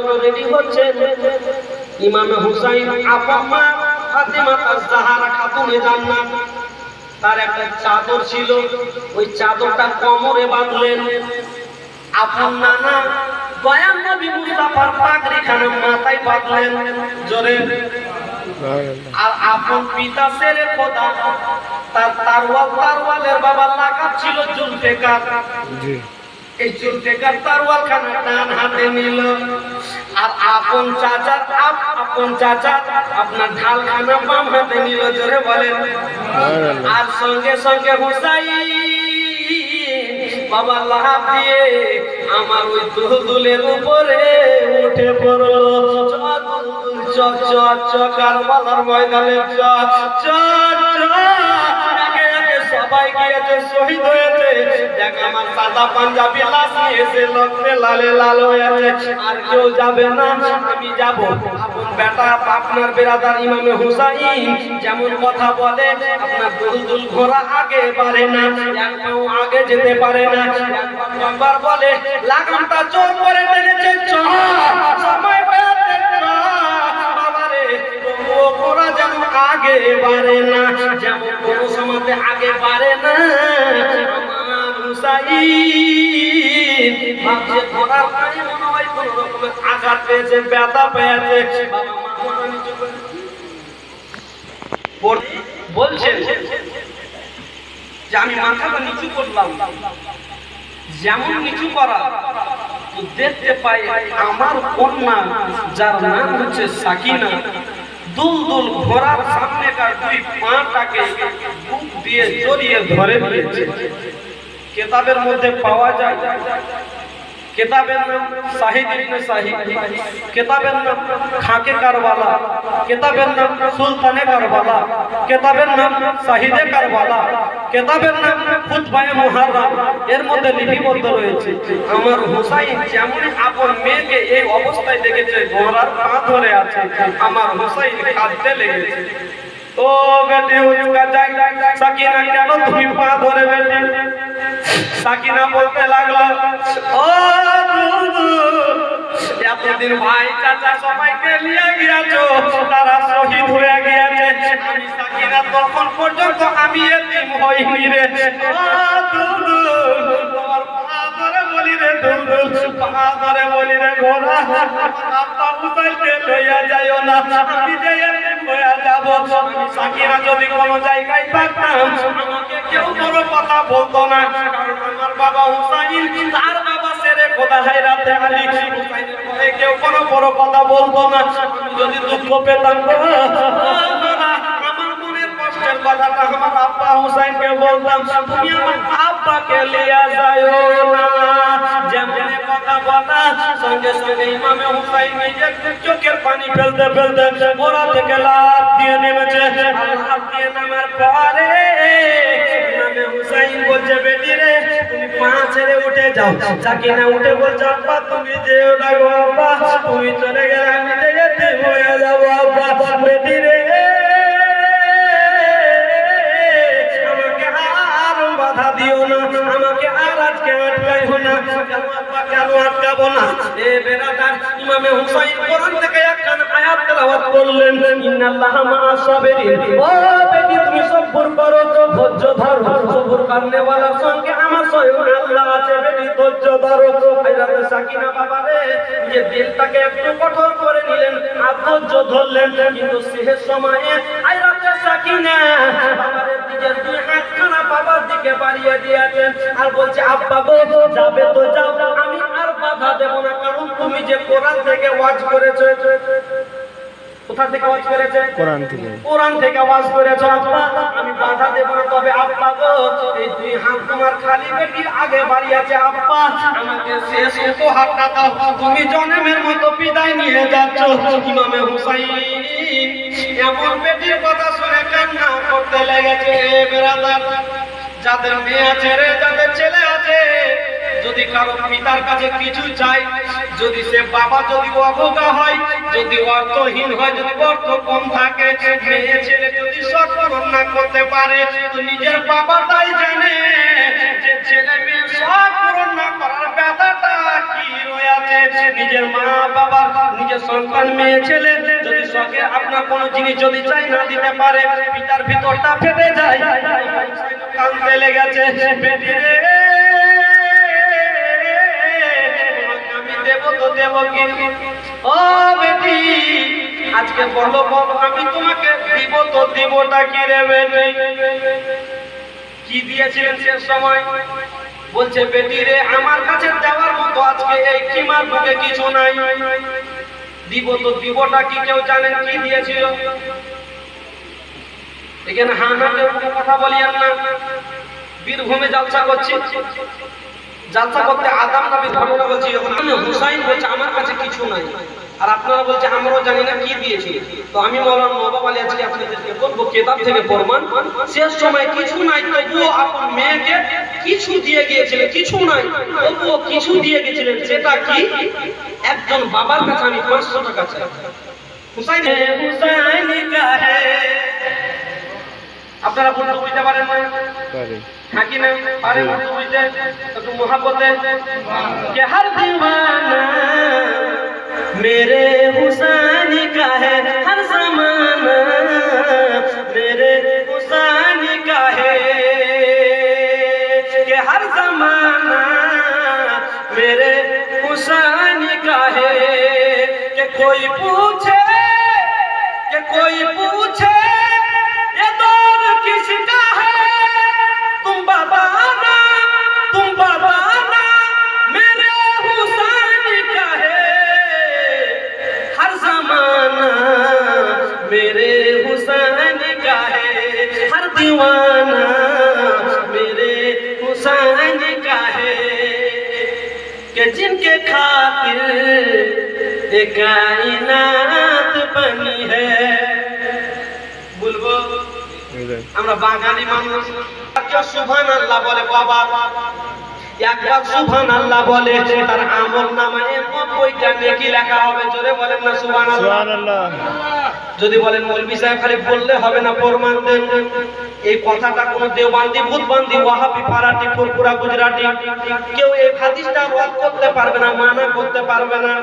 জন্য রেডি হচ্ছেন। ইমামে হুসাইন আপন মা ফাতেমা আজ-জাহরা খাতুনে জান্নাত তার একটা চাদর ছিল, ওই চাদরটা কোমরে বাঁধলেন। আপন নানা দয়াল নবী মুস্তাফার পাগড়িখানা মাথায় বাঁধলেন জোরে। আর আপন পিতা শেরে খোদা তার তারওয়ালের বাবা লাকাব ছিল জুলফিকার। এই জুলফিকার তারওয়াল খানা ডান হাতে নিল। আর আপন চাচা আপনার ঢাল খানা বাম হাতে নিল জোরে বলেন। আর সঙ্গে সঙ্গে হুসাইন বাবা লাফ দিয়ে আমার ওই দুলদুলের উপরে উঠে পড়লো। চক চক চক কারবালার ময়দানে চক চক একে একে সবাই গিয়েছে, শহীদ হয়েছে। দেখ আমার সাদা পাঞ্জাবি লাশ নিয়েছে, রক্তে লালে লাল হয়েছে। আর কেউ যাবে না, আমি যাব। আপন বেটা আপনার বেরাদার ইমামে হুসাইন যেমন কথা বলে, আপনার দুলদুল ঘোড়া আগে পারে না, এক পাও আগে যেতে পারে না। একবার বলে লাগামটা জোর করে টেনেছে, সময় পেয়েছে বাবারে, ও ঘোড়া যেন আগে পারে না, যেমন কোনো সময়তে আগে পারে না। আমার হুসাইন ভাবছে ঘোড়ার পায়ে মনে হয় কোনো রকমের আঘাত পেয়েছে, ব্যথা পেয়েছে। বাবা মাথা নিচু করে বলছেন যে আমি মাথাটা নিচু করলাম। যেমন নিচু করা দেখতে পাই আমার কন্যা যার নাম হচ্ছে সাকিনা দুলদুল ঘোড়ার সামনেকার দুই পাটাকে বুক দিয়ে জড়িয়ে ধরে দিয়েছে। কিতাবের মধ্যে পাওয়া যায়, কিতাবের নাম শাহিদ ইবনে শাহিদ, কিতাবের নাম খাকে কারবালা, কিতাবের নাম সুলতানে কারবালা, কিতাবের নাম শাহিদে কারবালা, কিতাবের নাম খুতবায়ে মুহাররম। এর মধ্যে লিপিবদ্ধ রয়েছে আমার হুসাইন যেমন আপন মেয়েকে এই অবস্থায় দেখেছে, ঘোড়ার পা ধরে আছে, আমার হুসাইন কাঁদতে লেগেছে। ও বেটি উচকা যাই সাকিনা, কেন তুমি পা ধরে বেটি? সাকিনা বলতে লাগলো, ও এতদিন ভাই চাচা সবাইকে নিয়ে গিয়েছো, তারা শহীদ হয়ে গিয়েছে, আমি সাকিনা তখন পর্যন্ত আমি এতিম হইনি রে। তোমার পা ধরে বলি রে দুলদুল, পা ধরে বলি রে ঘোড়া, আব্বা হুসাইনকে লইয়া যাইও না, আমি যে এতিম হয়ে যাব। আমি সাকিনা যদি কোনো জায়গায় থাকতাম আমাকে কেউ বড় কথা বলতো না, কারণ আমার বাবা হুসাইন তার বাবা শেরে খোদা হায়রাতে আলী, হুসাইনের ভয়ে কেউ কোনো বড় কথা বলতো না। আমি যদি দুঃখ পেতাম আমার মনের কষ্টের কথাটা আমার আব্বা হুসাইনকে বলতাম, তুমি আমার আব্বাকে লিয়া যাইও না। যেমন কথা বলা সঙ্গে সঙ্গে ইমামে হুসাইন নিজের চোখের পানি ফেলতে ফেলতে ঘোড়া থেকে লাফ দিয়ে নেমেছে। লাফ দিয়ে নামার পরে ইমামে হুসাইন বলছে, বেটি রে তুমি পা ছেড়ে উঠে যাও। সাকিনা উঠে বলছে, আব্বা তুমি যেও না গো আব্বা, তুমি চলে গেলে আমি যেতে হয়ে যাবো আব্বা। বেটি রে আমাকে আর বাধা দিও না, আমাকে আর আজকে আটকাইও না। কেন আটকাবো না? এ বেরাদার ইমামে হুসাইন কোরআন থেকে একটা আয়াত তেলাওয়াত করলেন, ইন্নাল্লাহা মা'আস সাবিরিন। ও বেটি তুমি সবর করো, ধৈর্য ধরো, সবর করনে ওয়ালার সঙ্গে আমার স্বয়ং আল্লাহ আছে। বেটি ধৈর্য ধরো। হায়রাতে সাকিনা বাবারে যে দিলটাকে একটু কঠোর করে নিলেন আর ধৈর্য ধরলেন, কিন্তু শেষ সময়ে হায়রাতে সাকিনা বাবারে নিজের দুই হাতখানা বাবার দিকে বাড়িয়ে দিয়েছেন আর বলছে, আব্বা গো যাবে তো যাও, আমি আর বাধা দেব না, কারণ তুমি যে কোরআন থেকে ওয়াজ করেছো। কোথা থেকে ওয়াজ করেছে? কোরআন থেকে। কোরআন থেকে ওয়াজ করেছো আব্বা, আমি বাধা দেব না। তবে আব্বা গো এই দুই হাত তোমার খালি বেটির আগে বাড়িয়েছে আব্বা, আমাকে শেষ উপহারটা দাও, তুমি জন্মের মতো বিদায় নিয়ে যাচ্ছ। ইমামে হুসাইন এমন বেটির কথা শুনে কান্না করতে লেগেছে। বেরাদার যাদের মেয়ে আছে রে, যাদের ছেলে আছে, যদি কারো পিতার কাছে কিছু চাই, যদি সে বাবা যদি অবজ্ঞা হয়, যদি অর্থহীন হয়, যদি অর্থ কম থাকে, মেয়ে ছেলে যদি সব পূরণ না করতে পারে, তো নিজের বাবাটাই জানে যে ছেলে মেয়ে সব পূরণ না করার ব্যথাটা কি রয়েছে। গেছে। নিজের মা বাবার, নিজের সন্তান মেয়ে ছেলে যদি শখে আপনার কোনো জিনিস যদি চাই না দিতে পারে, পিতার ভিতরটা ফেটে যায়। কাঁদতে লেগেছে, বেটি রে আমি দেব তো দেব কি? ও বেটি আজকে বলো বলো আমি তোমাকে দিব তো দিবটা কি রে বেটি? কি দিয়েছিলেন সে সময়? বলছে বেটি রে আমার কাছে দেওয়ার মতো আজকে এই কিমার বুকে কিছু নাই, দিব তো দিবটা কি কেউ জানেন কি দিয়েছিল? এখানে হ্যাঁ হ্যাঁ কেউ কথা বলিয়েন না। বীরভূমে জালসা করছি, জালসা করতে আদাম নবী ঘটনা বলছি, হুসাইন বলছে আমার কাছে কিছু নাই, আর আপনারা বলছে আমরাও জানি না কি দিয়েছিল। তো আমি মাওলানা নবাব আলী আজকে আপনাদেরকে বলবো কিতাব থেকে প্রমাণ, শেষ সময় কিছু নাই তবুও আপন মেয়েকে কিছু দিয়ে গিয়েছিলেন, কিছু নাই তবুও কিছু দিয়ে গিয়েছিলেন। সেটা কি? একজন বাবার কাছে আমি 500 টাকা চাই। হুসাইন হুসাইন কা হে, আপনারা বলতে বুঝতে পারেন না? হ্যাঁ কি না পারেন বুঝতে? একটু মোহাব্বতে কে হর দিওয়ানা मेरे हुसैन का है हर ज़माना, मेरे हुसैन का है कि हर ज़माना मेरे हुसैन का है। कि कोई पूछे ये दौर किसका है, तुम बताना मेरे हुसैन का है। हर ज़माना मेरे हुसैन का है, हर दीवाना मेरे हुसैन का है। कि जिनके खातिर ये कायनात बनी है। বলবো আমরা বাঙালি মানুষ, কেউ সুবহানাল্লাহ বলে বাবা, একবার সুবহানাল্লাহ বলে তার আমলনামায় 90টা নেকি লেখা হবে। জোরে বলেন না সুবহানাল্লাহ। যদি বলেন মৌলভী সাহেব খালি বললে হবে না, প্রমাণ দেন। এই কথাটা কোন দেওবান্দি, ভূতবান্দি, ওয়াহাবি, ফারাটি, ফুরফুরা, গুজরাটি কেউ এই হাদিসটা রদ করতে পারবে না, মানা করতে পারবে না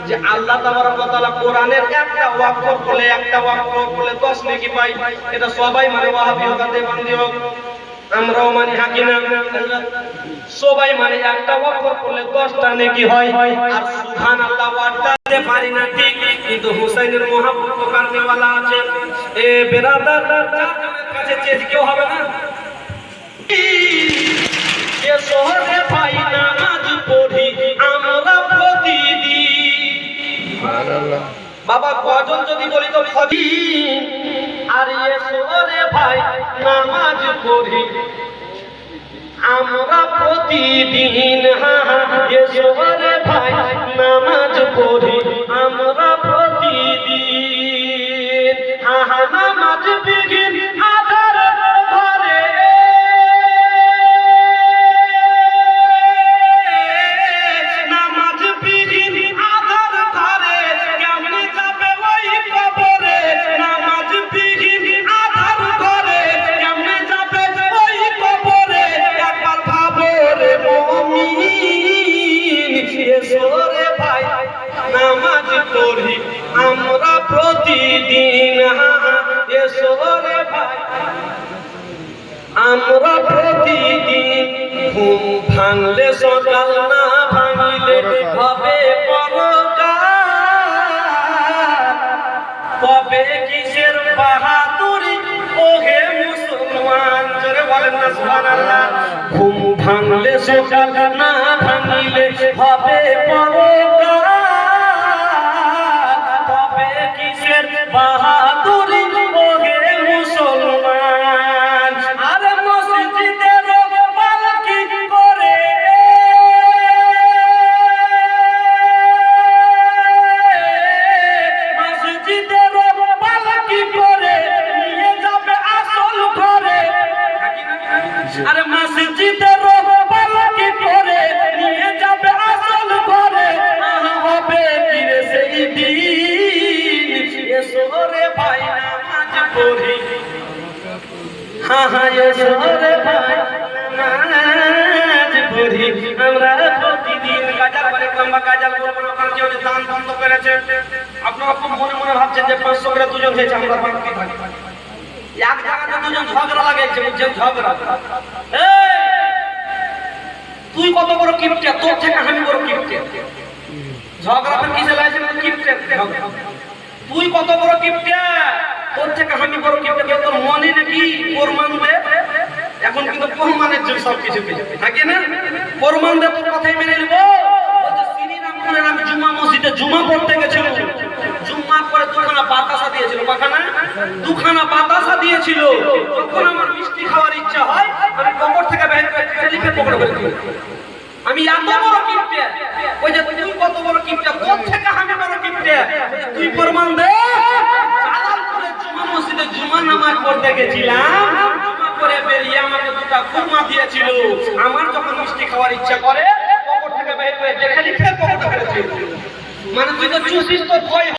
যে আল্লাহ তাবারক ওয়া তাআলা কোরআনের একটা ওয়াক্য বলে 10 নেকি পাই। এটা সবাই মানে, ওয়াহাবি হোক আর দেওবান্দি হোক, আমরাও মানে হাকিনা, সবাই মানে একটা ওয়াক্য করলে 10টা নেকি হয়। আর সুবহানাল্লাহ ওয়ার্ডটা দিতে পারি না ঠিক, কিন্তু হুসাইনের মহব্বত করতে वाला আছে। এ বেরাদার চারজনের কাছে চেয়ে কেউ হবে না। এ শহরে ভাই নামাজ পড়ি আমরা প্রতিদিন, সুবহানাল্লাহ। বাবা কজন যদি বলি তো ফজি, আর এ শহরে ভাই নামাজ পড়ি আমরা প্রতিদিন। এ শহরে ভাই নামাজ পড়ি আমরা প্রতিদিন। নামাজ বিঘিন আধার ঘরে, নামাজ বিঘিন আধার ঘরে, কেমনে যাবে ওই কবরে। নামাজ বিঘিন আধার ঘরে, কেমনে যাবে ওই কবরে। একবার ভাবো রে মুমিন, এসো রে ভাই নামাজ পড়ি আমরা প্রতিদিন। এসো রে ভাই আমরা প্রতিদিন। ঘুম ভাঙলে সকাল, না ভাঙিলে হবে পরকাল। তবে কিসের বাহাদুরি ওহে মুসলমান, জোরে বলেন না সুবহানাল্লাহ। ঘুম ভাঙলে সকাল, না ভাঙিলে হবে পরকাল। তবে কিসের বাহাদুরি ওহে মুসলমান। আরে মসজিদের পালকি করে, মসজিদের পালকি করে নিয়ে যাবে আসল ঘরে। আরে মসজিদের পালকি করে নিয়ে যাবে আসল ঘরে। হবে কি রে সেই দিন, এসো রে ভাই নামাজ পড়ি। এসো রে ভাই নামাজ পড়ি আমরা প্রতিদিন। গাজার করে লম্বা কাজাল বলবো না, আপনার কেউ যে দান বন্ধ করেছে, আপনারা খুব মনে মনে ভাবছেন যে 500 করে দুজন হয়েছে, আমরা বাকি থাকি এক জায়গাতে দুজন ঝগড়া লাগাইছে, বুঝছেন? ঝগড়া তুই কত বড় কিপটে, তোর থেকে আমি বড় কিপটে। ঝগড়া ফের কিসে লাগছে? কিপটে তুই কত বড় কিপটে, তোর থেকে আমি বড় কিপটে। তোর মনে নাকি প্রমাণ দে? এখন কিন্তু প্রমাণের জন্য সবকিছু থাকে না, প্রমাণ দে, তোর কথাই মেনে নেব। শ্রীরামপুরের আমি জুমা মসজিদে জুমা পড়তে গেছিলাম, জুম্মার পরে দুখানা বাতাসা দিয়েছিল, দুখানা বাতাসা দিয়েছিল। যখন আমার মিষ্টি খাওয়ার ইচ্ছা হয় আমি পকেট থেকে বের করে লিখে পকেট করে দিই। আমি এত বড় কিপটে, ওই যে তুই কত বড় কিপটে, তোর থেকে আমি বড় কিপটে, তুই প্রমাণ দে। জালালপুরে জুমা মসজিদে জুমা নামাজ পড়তে গেছিলাম, জুমা পড়ে বেরিয়ে আমাকে দুটা খুরমা দিয়েছিল। আমার যখন মিষ্টি খাওয়ার ইচ্ছা করে পকেট থেকে বের করে লিখে পকেট করে দিই। মানে তুই তো চুষিস, তো ভয়